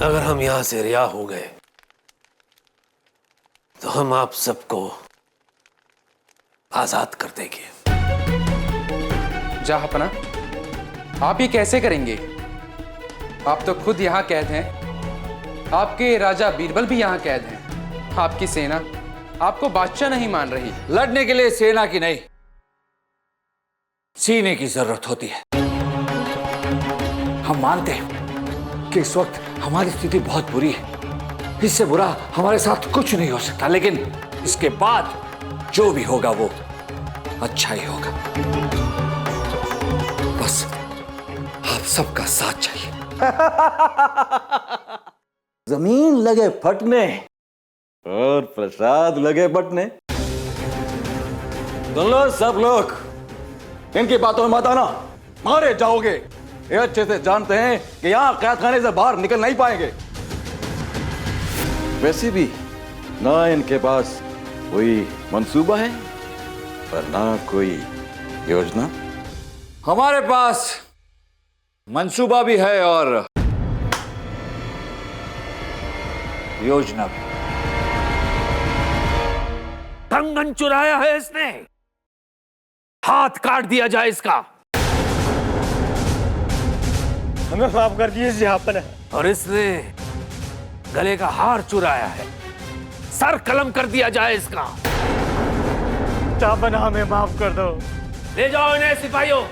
अगर हम यहां से रिहा हो गए तो हम आप सबको आजाद कर देंगे। जहांपना, आप ये कैसे करेंगे? आप तो खुद यहाँ कैद हैं। आपके राजा बीरबल भी यहाँ कैद हैं। आपकी सेना आपको बादशाह नहीं मान रही। लड़ने के लिए सेना की नहीं, सीने की जरूरत होती है। हम मानते हैं कि इस वक्त हमारी स्थिति बहुत बुरी है, इससे बुरा हमारे साथ कुछ नहीं हो सकता, लेकिन इसके बाद जो भी होगा वो अच्छा ही होगा। बस आप सबका साथ चाहिए। जमीन लगे फटने और प्रसाद लगे बटने। सुन लो सब लोग, इनकी बातों में मत आना, मारे जाओगे। ये अच्छे से जानते हैं कि यहां कैद खाने से बाहर निकल नहीं पाएंगे। वैसे भी ना इनके पास कोई मंसूबा है और ना कोई योजना। हमारे पास मंसूबा भी है और योजना भी। कंगन चुराया है इसने, हाथ काट दिया जाए इसका। हमें माफ कर दीजिए जहांपना। और इसने गले का हार चुराया है, सर कलम कर दिया जाए इसका। जहांपना हमें माफ कर दो। ले जाओ इन्हें सिपाहियों।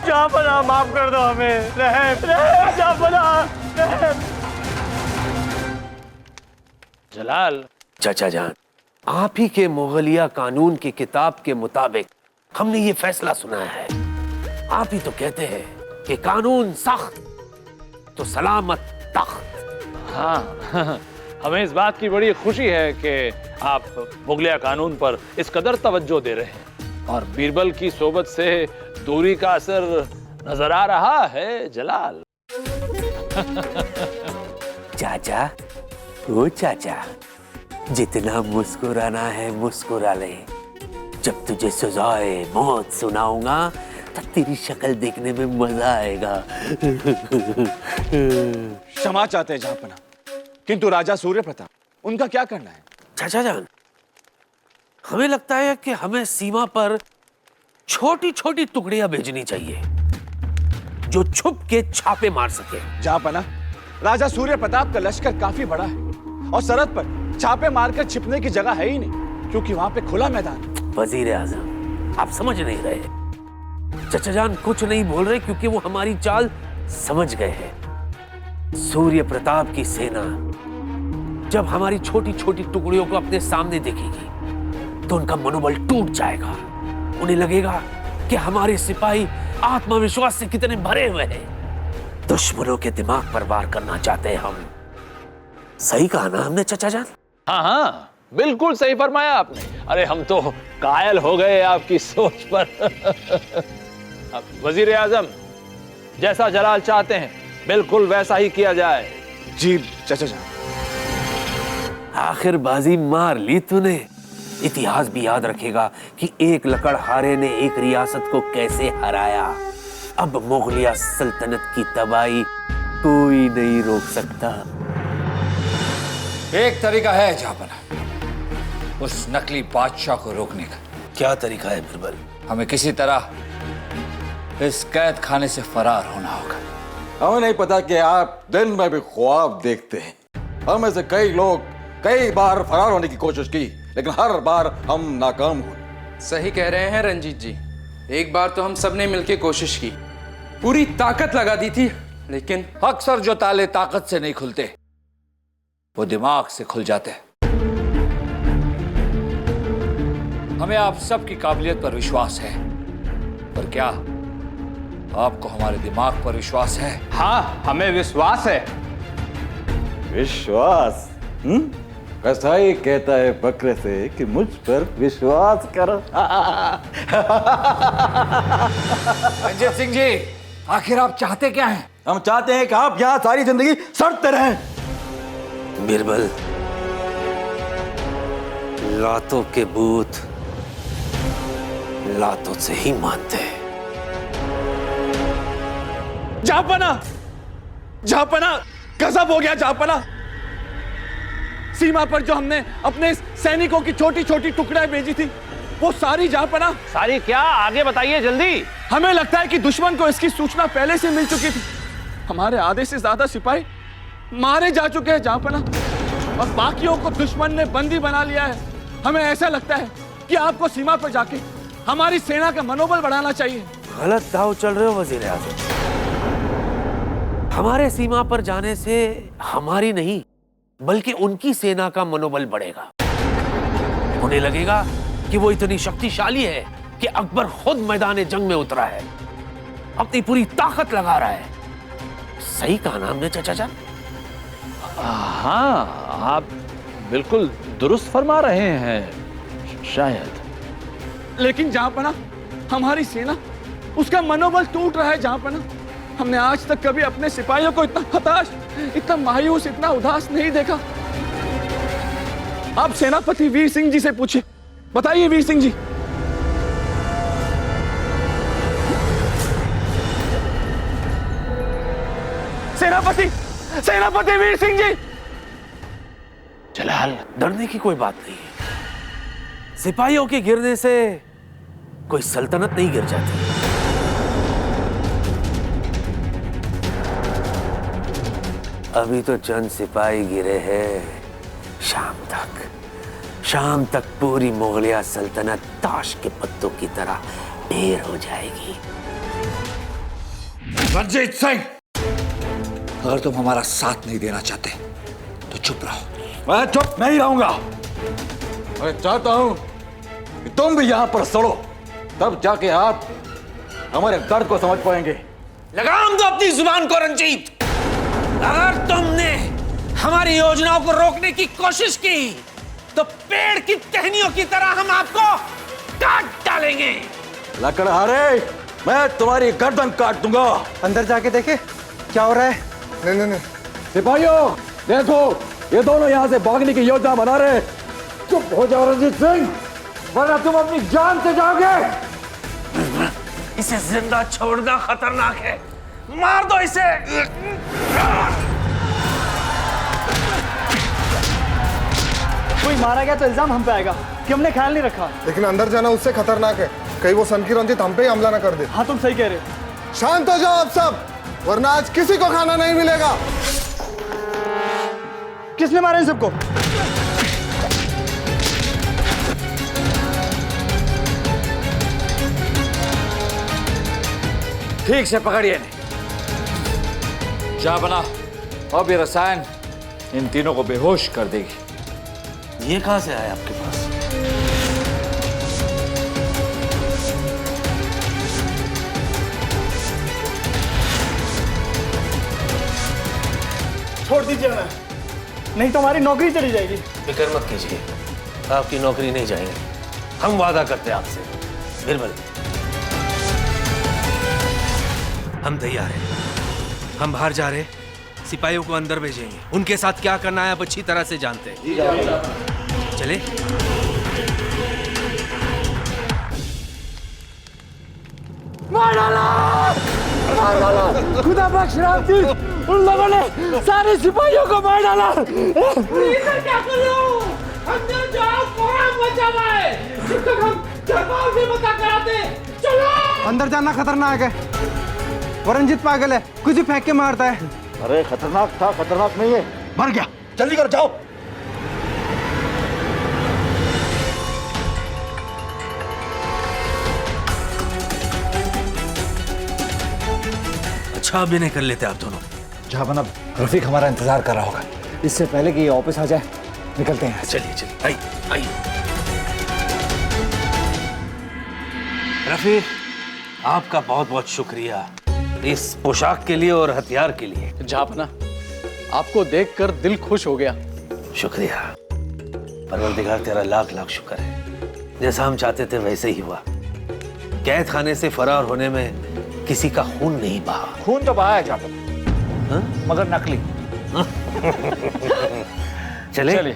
जहांपना माफ कर दो हमें। रहम रहम जहांपना रहम। जलाल, चाचा जान, आप ही के मुगलिया कानून की किताब के मुताबिक हमने ये फैसला सुना है। आप ही तो कहते हैं कि कानून सख्त तो सलामत तख्त। हाँ हमें इस बात की बड़ी खुशी है कि आप मुगलिया कानून पर इस कदर तवज्जो दे रहे हैं और बीरबल की सोबत से दूरी का असर नजर आ रहा है जलाल। चाचा, ओ चाचा, जितना मुस्कुराना है मुस्कुरा ले। जब तुझे सजाए मौत सुनाऊंगा तब तेरी शक्ल देखने में मजा आएगा। क्षमा चाहते हैं जहांपना, किंतु राजा सूर्य प्रताप, उनका क्या करना है? चाचा जान, हमें लगता है कि हमें सीमा पर छोटी छोटी टुकड़ियां भेजनी चाहिए जो छुप के छापे मार सके। जहांपना, राजा सूर्य प्रताप का लश्कर काफी बड़ा है और सरहद पर छापे मारकर छिपने की जगह है ही नहीं, क्योंकि वहां पे खुला मैदान है। वजीर आजम, आप समझ नहीं रहे। चाचा जान कुछ नहीं बोल रहे क्योंकि वो हमारी चाल समझ गए हैं। सूर्य प्रताप की सेना जब हमारी छोटी छोटी टुकड़ियों को अपने सामने देखेगी तो उनका मनोबल टूट जाएगा। उन्हें लगेगा कि हमारे सिपाही आत्मविश्वास से कितने भरे हुए हैं। दुश्मनों के दिमाग पर वार करना चाहते हैं हम। सही कहा ना हमने चाचा जान? हाँ हाँ, बिल्कुल सही फरमाया आपने। अरे हम तो कायल हो गए आपकी सोच पर। अब वजीर आजम, जैसा जलाल चाहते हैं बिल्कुल वैसा ही किया जाए। जी चाचा जान। आखिर बाजी मार ली तूने। इतिहास भी याद रखेगा कि एक लकड़हारे ने एक रियासत को कैसे हराया। अब मुगलिया सल्तनत की तबाही कोई नहीं रोक सकता। एक तरीका है जहांपना, उस नकली बादशाह को रोकने का। क्या तरीका है बीरबल? हमें किसी तरह इस कैद खाने से फरार होना होगा। हमें नहीं पता कि आप दिन में भी ख्वाब देखते हैं। हम में से कई लोग कई बार फरार होने की कोशिश की, लेकिन हर बार हम नाकाम हुए। सही कह रहे हैं रंजीत जी। एक बार तो हम सबने मिलकर कोशिश की, पूरी ताकत लगा दी थी, लेकिन अक्सर जो ताले ताकत से नहीं खुलते वो दिमाग से खुल जाते हैं। हमें आप सबकी काबिलियत पर विश्वास है, पर क्या आपको हमारे दिमाग पर विश्वास है? हाँ, हमें विश्वास है। विश्वास? कसाई कहता है बकरे से कि मुझ पर विश्वास करो। रंजीत सिंह जी, आखिर आप चाहते क्या हैं? हम चाहते हैं कि आप यहाँ सारी जिंदगी सड़ते रहें। बीरबल, लातों के भूत लातों से ही मानते हैं। जहांपना, जहांपना, गजब हो गया जापना। सीमा पर जो हमने अपने सैनिकों की छोटी छोटी टुकड़ें भेजी थी वो सारी जापना। सारी क्या? आगे बताइए जल्दी। हमें लगता है कि दुश्मन को इसकी सूचना पहले से मिल चुकी थी। हमारे आधे से ज्यादा सिपाही मारे जा चुके हैं जापना, और बाकियों को दुश्मन ने बंदी बना लिया है। हमें ऐसा लगता है कि आपको सीमा पर जाके हमारी सेना का मनोबल बढ़ाना चाहिए। गलत दाव चल रहे हो वजीर आजम। हमारे सीमा पर जाने से हमारी नहीं बल्कि उनकी सेना का मनोबल बढ़ेगा। उन्हें लगेगा कि वो इतनी शक्तिशाली है कि अकबर खुद मैदान जंग में उतरा है, अपनी पूरी ताकत लगा रहा है। सही कहा ना हमने चाचा जान? हाँ, आप बिल्कुल दुरुस्त फरमा रहे हैं शायद। लेकिन जापना हमारी सेना, उसका मनोबल टूट रहा है जापना। हमने आज तक कभी अपने सिपाहियों को इतना हताश, इतना मायूस, इतना उदास नहीं देखा। आप सेनापति वीर सिंह जी से पूछिए। बताइए वीर सिंह जी। सेनापति वीर सिंह जी। जलाल, डरने की कोई बात नहीं है। सिपाहियों के गिरने से कोई सल्तनत नहीं गिर जाती। अभी तो चंद सिपाही गिरे हैं, शाम तक पूरी मुगलिया सल्तनत ताश के पत्तों की तरह ढेर हो जाएगी। रणजीत सिंह, अगर तुम हमारा साथ नहीं देना चाहते तो चुप रहो। मैं चुप नहीं रहूंगा। मैं चाहता हूं कि तुम भी यहां पर सड़ो, तब जाके आप हमारे दर्द को समझ पाएंगे। लगाम दो अपनी जुबान को रंजीत। अगर तुमने हमारी योजनाओं को रोकने की कोशिश की तो पेड़ की टहनियों की तरह हम आपको काट डालेंगे। लकड़हारे, मैं तुम्हारी गर्दन काट दूंगा। अंदर जाके देखे क्या हो रहा है। नहीं। सिपाहियों देखो, ये दोनों यहाँ से भागने की योजना बना रहे। चुप हो जाओ रणजीत सिंह, वरना तुम अपनी जान से जाओगे। इसे जिंदा छोड़ना खतरनाक है, मार दो इसे। कोई मारा गया तो इल्जाम हम पे आएगा कि हमने ख्याल नहीं रखा। लेकिन अंदर जाना उससे खतरनाक है, कहीं वो सनकी रंजीत हम पे ही हमला ना कर दे। हाँ तुम सही कह रहे हो। शांत हो जाओ आप सब, वरना आज किसी को खाना नहीं मिलेगा। किसने मारा इन सबको? ठीक से पकड़िए इन्हें। जापना, अब ये रसायन इन तीनों को बेहोश कर देगी। ये कहां से आया आपके पास? छोड़ दीजिए ना, नहीं तो हमारी नौकरी चली जाएगी। फिक्र मत कीजिए, आपकी नौकरी नहीं जाएगी। हम वादा करते हैं आपसे। बिरबल, हम तैयार हैं। हम बाहर जा रहे, सिपाहियों को अंदर भेजेंगे। उनके साथ क्या करना है आप अच्छी तरह से जानते हैं। चले। मार डाला, खुदा बख्श रामजी, उन लोगों ने सारे सिपाहियों को मार डाला। इधर क्या कर रहे हो? अंदर जाओ, फौरन बचा है। जब तक हम दरबार से बता कराते, चलो। अंदर जाना खतरनाक है, वरनजीत पागल है, कुछ ही फेंक के मारता है। अरे खतरनाक था, खतरनाक नहीं है। मर गया। जल्दी करो, जाओ। अच्छा अभिनय कर लेते आप दोनों। जापना, रफीक हमारा इंतजार कर रहा होगा। इससे पहले कि ये वापस आ जाए, निकलते हैं। चलिए चलिए, आइए। रफीक, आपका बहुत बहुत शुक्रिया इस पोशाक के लिए और हथियार के लिए। जापना, आपको देखकर दिल खुश हो गया। शुक्रिया परवरदिगार, तेरा लाख लाख शुक्र है। जैसा हम चाहते थे वैसे ही हुआ। कैद खाने से फरार होने में किसी का खून नहीं बहा। खून तो बहाया जापना, मगर नकली। चले।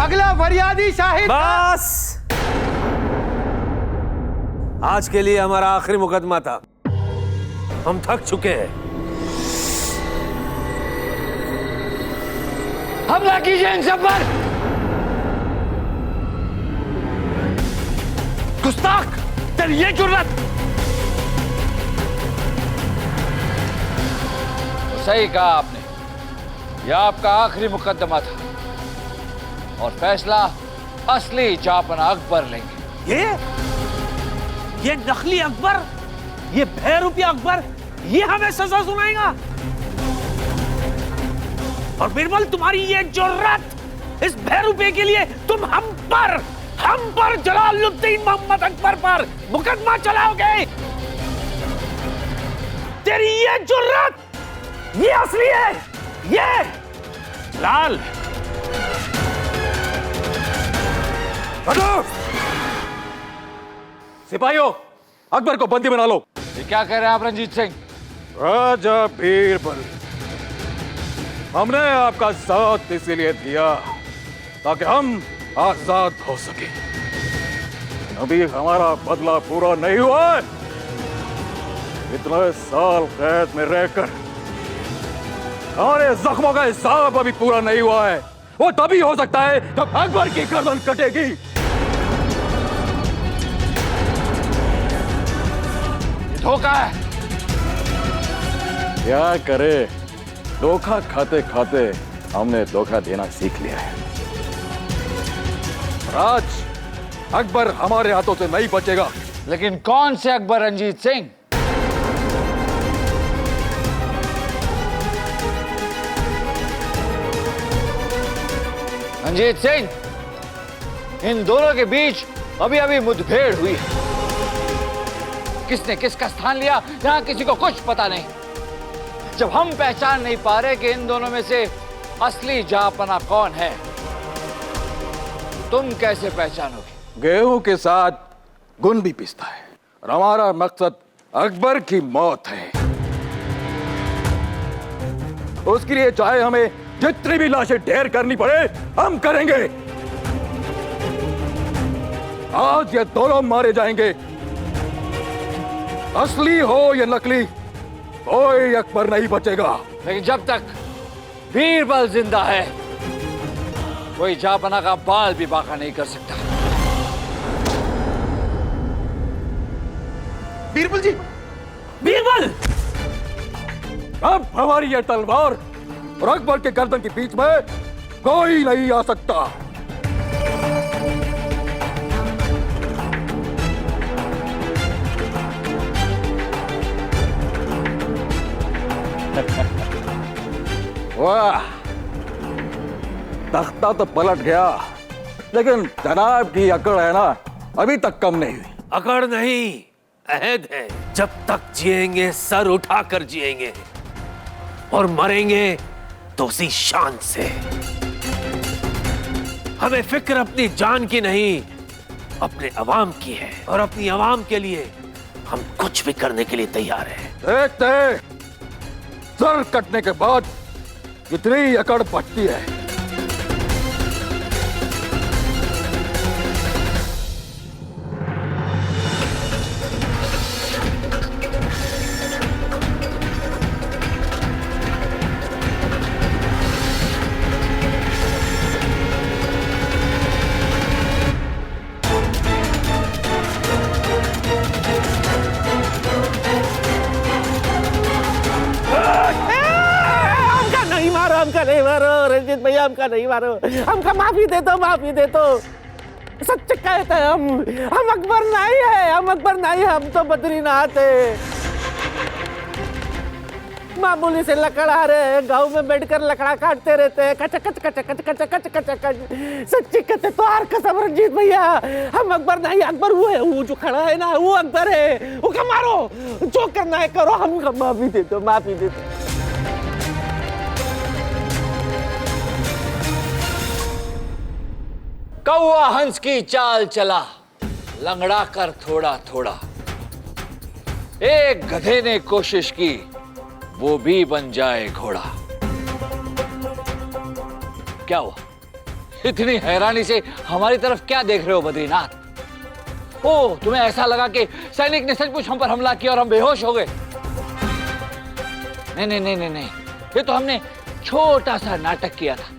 अगला फरियादी शाहिद। बस, आज के लिए हमारा आखिरी मुकदमा था। हम थक चुके हैं। हमला कीजिए इन सब पर। गुस्ताख, तेरी ये जुर्रत। सही कहा आपने, यह आपका आखिरी मुकदमा था और फैसला असली जापना अकबर लेंगे। ये नकली अकबर, ये बहरूपिया अकबर, ये हमें सजा सुनाएगा। और बिरबल, तुम्हारी ये जुर्रत, इस बहरूपे के लिए तुम हम पर जलालुद्दीन मोहम्मद अकबर पर मुकदमा चलाओगे। तेरी ये जुर्रत, ये असली है। ये लाल, सिपाहियों, अकबर को बंदी बना लो। ये क्या कह रहे हैं आप रंजीत सिंह? राजा बीरबल, हमने आपका साथ इसीलिए दिया ताकि हम आजाद हो सके। अभी हमारा बदला पूरा नहीं हुआ है। इतने साल कैद में रहकर हमारे जख्मों का हिसाब अभी पूरा नहीं हुआ है। वो तभी हो सकता है जब अकबर की गर्दन कटेगी। धोखा है। क्या करे, धोखा खाते खाते हमने धोखा देना सीख लिया है। राज अकबर हमारे हाथों से नहीं बचेगा। लेकिन कौन से अकबर रंजीत सिंह? रंजीत सिंह, इन दोनों के बीच अभी अभी मुठभेड़ हुई है। किसने किसका स्थान लिया, यहां किसी को कुछ पता नहीं। जब हम पहचान नहीं पा रहे कि इन दोनों में से असली जहांपना कौन है, तुम कैसे पहचानोगे? गेहूं के साथ गुण भी पिसता है और हमारा मकसद अकबर की मौत है। उसके लिए चाहे हमें जितनी भी लाशें ढेर करनी पड़े, हम करेंगे। आज ये दोनों मारे जाएंगे। असली हो या नकली, कोई अकबर नहीं बचेगा। लेकिन जब तक बीरबल जिंदा है, कोई जहांपना का बाल भी बाका नहीं कर सकता। बीरबल जी, बीरबल! अब हमारी ये तलवार और अकबर के गर्दन के बीच में कोई नहीं आ सकता। वाह, तख्ता तो पलट गया, लेकिन जनाब की अकड़ है ना, अभी तक कम नहीं हुई। अकड़ नहीं, अहद है। जब तक जिएंगे सर उठाकर जिएंगे और मरेंगे तो उसी शान से। हमें फिक्र अपनी जान की नहीं, अपने अवाम की है। और अपनी अवाम के लिए हम कुछ भी करने के लिए तैयार हैं। देखते सर कटने के बाद कितनी अकड़ बढ़ती है। हमका नहीं मारो रंजीत भैया, हमका नहीं मारो। हमका माफी दे दो, माफी दे दो। सच कहते हैं हम अकबर नहीं है, हम अकबर नहीं है। हम तो बद्रीनाथ है। मामूली से लकड़ा रहे, गांव में बैठकर लकड़ा काटते रहते हैं। कच कच कच कच कच कच कच कच। सच्ची कहते तो आर कसम रंजीत भैया, हम अकबर नहीं। अकबर वो है, वो जो खड़ा है ना, वो अकबर है। वो का मारो, जो करना है करो। हमका माफी दे दो, माफी दे दो। कौवा हंस की चाल चला, लंगड़ा कर थोड़ा थोड़ा। एक गधे ने कोशिश की, वो भी बन जाए घोड़ा। क्या हुआ? इतनी हैरानी से हमारी तरफ क्या देख रहे हो बद्रीनाथ? ओ, तुम्हें ऐसा लगा कि सैनिक ने सचमुच हम पर हमला किया और हम बेहोश हो गए? नहीं नहीं नहीं नहीं नहीं, ये तो हमने छोटा सा नाटक किया था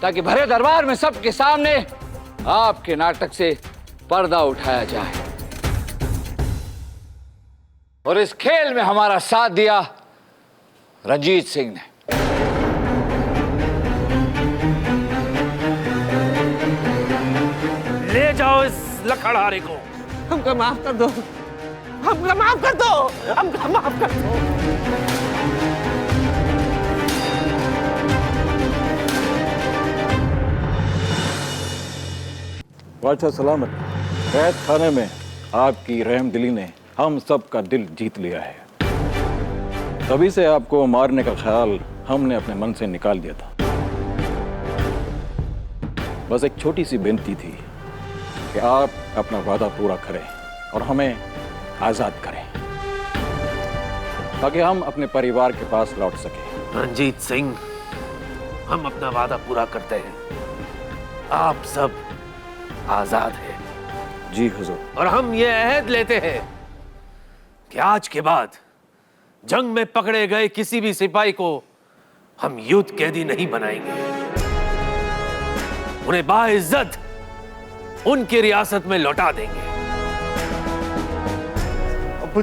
ताकि भरे दरबार में सबके सामने आपके नाटक से पर्दा उठाया जाए। और इस खेल में हमारा साथ दिया रंजीत सिंह ने। ले जाओ इस लकड़हारे को। हमको माफ कर दो, हमको माफ कर दो, हमको माफ कर दो। बादशाह सलामत, कैद खाने में आपकी रहमदिली ने हम सब का दिल जीत लिया है। तभी से आपको मारने का ख्याल हमने अपने मन से निकाल दिया था। बस एक छोटी सी विनती थी कि आप अपना वादा पूरा करें और हमें आजाद करें ताकि हम अपने परिवार के पास लौट सकें। रंजीत सिंह, हम अपना वादा पूरा करते हैं। आप सब आजाद हैं। जी हुजूर। और हम ये अहद लेते हैं कि आज के बाद जंग में पकड़े गए किसी भी सिपाही को हम युद्ध कैदी नहीं बनाएंगे। उन्हें बाइज्जत उनकी रियासत में लौटा देंगे। अब्बू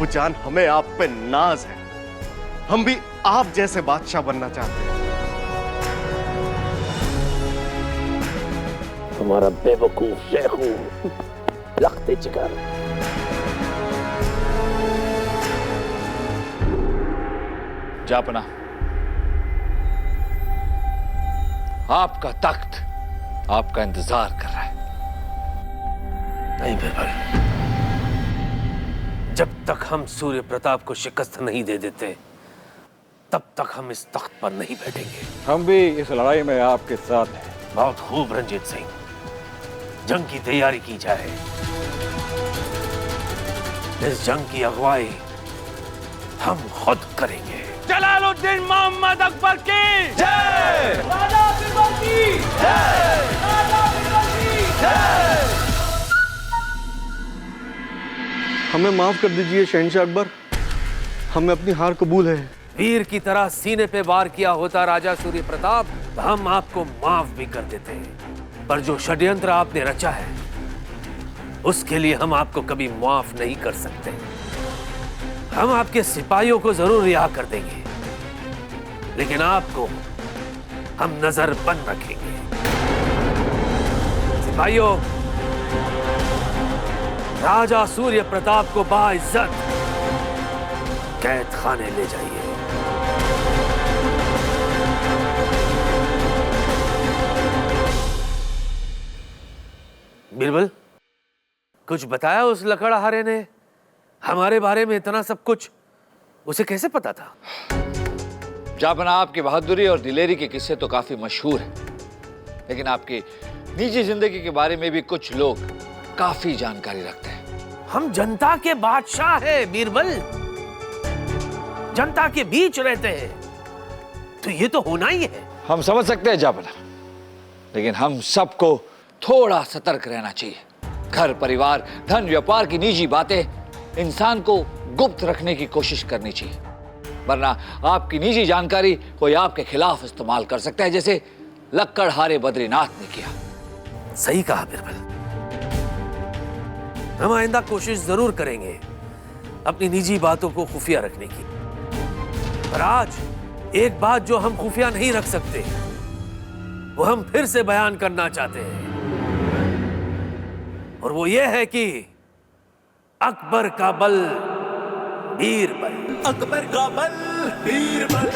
जान, हमें आप पे नाज है। हम भी आप जैसे बादशाह बनना चाहते हैं। हमारा बेवकूफ शेखू लखते जिगर। जापना, आपका तख्त आपका इंतजार कर रहा है। नहीं बीरबल, जब तक हम सूर्य प्रताप को शिकस्त नहीं दे देते तब तक हम इस तख्त पर नहीं बैठेंगे। हम भी इस लड़ाई में आपके साथ हैं। बहुत खूब रंजीत सिंह, जंग की तैयारी की जाए। इस जंग की अगुवाई हम खुद करेंगे। जलालुद्दीन मोहम्मद अकबर की जय, राजा बीरबल की जय, राजा बीरबल की जय। हमें माफ कर दीजिए शहंशाह अकबर, हमें अपनी हार कबूल है। वीर की तरह सीने पे वार किया होता राजा सूर्य प्रताप, हम आपको माफ भी कर देते हैं। पर जो षड्यंत्र आपने रचा है उसके लिए हम आपको कभी माफ नहीं कर सकते। हम आपके सिपाहियों को जरूर रिहा कर देंगे, लेकिन आपको हम नजर बंद रखेंगे। सिपाहियों, राजा सूर्य प्रताप को बाइज्जत कैद खाने ले जाइए। बीरबल, कुछ बताया उस लकड़हारे ने हमारे बारे में? इतना सब कुछ उसे कैसे पता था? जापना, आपकी बहादुरी और दिलेरी के किस्से तो काफी मशहूर हैं, लेकिन आपकी निजी जिंदगी के बारे में भी कुछ लोग काफी जानकारी रखते हैं। हम जनता के बादशाह हैं बीरबल, जनता के बीच रहते हैं, तो ये तो होना ही है। हम समझ सकते हैं जापना, लेकिन हम सबको थोड़ा सतर्क रहना चाहिए। घर, परिवार, धन, व्यापार की निजी बातें इंसान को गुप्त रखने की कोशिश करनी चाहिए, वरना आपकी निजी जानकारी कोई आपके खिलाफ इस्तेमाल कर सकता है, जैसे लक्कड़हारे बद्रीनाथ ने किया। सही कहा बीरबल, हम आइंदा कोशिश जरूर करेंगे अपनी निजी बातों को खुफिया रखने की। पर आज एक बात जो हम खुफिया नहीं रख सकते वो हम फिर से बयान करना चाहते हैं, और वो ये है कि अकबर का बल बीरबल, अकबर का बल बीरबल।